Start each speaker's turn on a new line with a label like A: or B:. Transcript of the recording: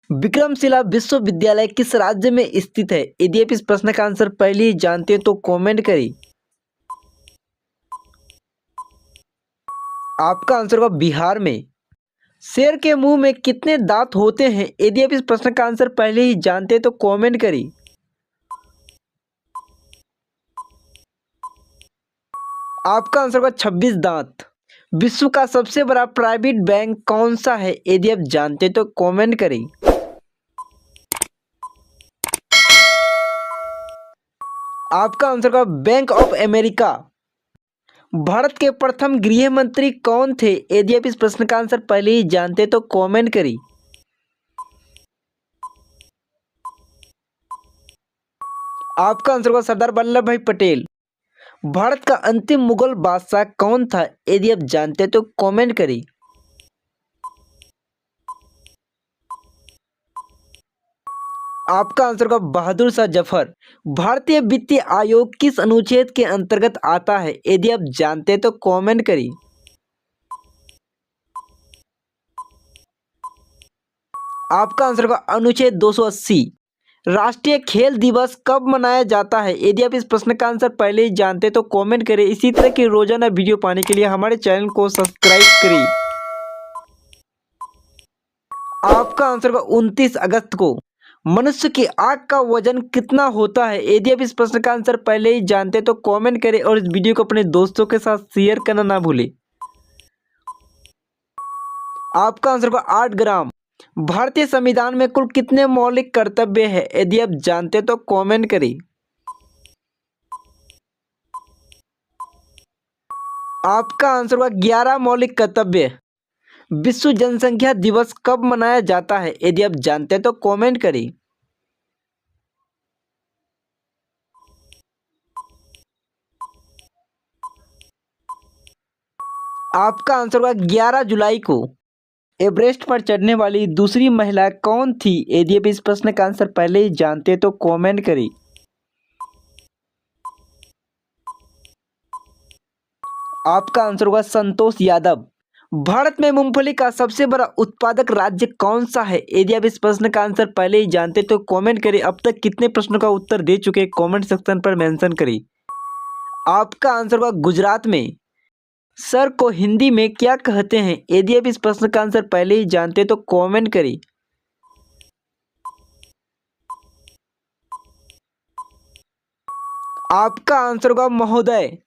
A: विक्रमशिला विश्वविद्यालय किस राज्य में स्थित है? यदि आप इस प्रश्न का आंसर पहले ही जानते हैं तो कमेंट करें। आपका आंसर होगा बिहार में। शेर के मुंह में कितने दांत होते हैं? यदि आप इस प्रश्न का आंसर पहले ही जानते हैं तो कमेंट करें। आपका आंसर होगा 26 दांत। विश्व का सबसे बड़ा प्राइवेट बैंक कौन सा है? यदि आप जानते हैं तो कमेंट करें। आपका आंसर होगा बैंक ऑफ अमेरिका। भारत के प्रथम गृह मंत्री कौन थे? यदि आप इस प्रश्न का आंसर पहले ही जानते हैं तो कमेंट करें। आपका आंसर होगा सरदार वल्लभ भाई पटेल। भारत का अंतिम मुगल बादशाह कौन था? यदि आप जानते हैं तो कमेंट करें। आपका आंसर होगा बहादुर शाह जफर। भारतीय वित्तीय आयोग किस अनुच्छेद के अंतर्गत आता है? यदि आप जानते हैं तो कमेंट करें। आपका आंसर होगा अनुच्छेद 280। राष्ट्रीय खेल दिवस कब मनाया जाता है? यदि आप इस प्रश्न का आंसर पहले ही जानते हैं तो कमेंट करें। इसी तरह की रोजाना वीडियो पाने के लिए हमारे चैनल को सब्सक्राइब करें। आपका आंसर होगा 29 अगस्त को। मनुष्य की आंख का वजन कितना होता है? यदि आप इस प्रश्न का आंसर पहले ही जानते हैं तो कमेंट करें और इस वीडियो को अपने दोस्तों के साथ शेयर करना ना भूलें। आपका आंसर होगा 8 ग्राम। भारतीय संविधान में कुल कितने मौलिक कर्तव्य है? यदि आप जानते हैं तो कमेंट करें। आपका आंसर होगा 11 मौलिक कर्तव्य। विश्व जनसंख्या दिवस कब मनाया जाता है? यदि आप जानते हैं तो कमेंट करें। आपका आंसर होगा 11 जुलाई को। एवरेस्ट पर चढ़ने वाली दूसरी महिला कौन थी? यदि आप इस प्रश्न का आंसर पहले ही जानते हैं तो कमेंट करें। आपका आंसर होगा संतोष यादव। भारत में मूंगफली का सबसे बड़ा उत्पादक राज्य कौन सा है? यदि आप इस प्रश्न का आंसर पहले ही जानते हैं तो कमेंट करें। अब तक कितने प्रश्नों का उत्तर दे चुके हैं कमेंट सेक्शन पर मेंशन करें। आपका आंसर होगा गुजरात में। सर को हिंदी में क्या कहते हैं? यदि आप इस प्रश्न का आंसर पहले ही जानते हैं तो कमेंट करें। आपका आंसर होगा महोदय।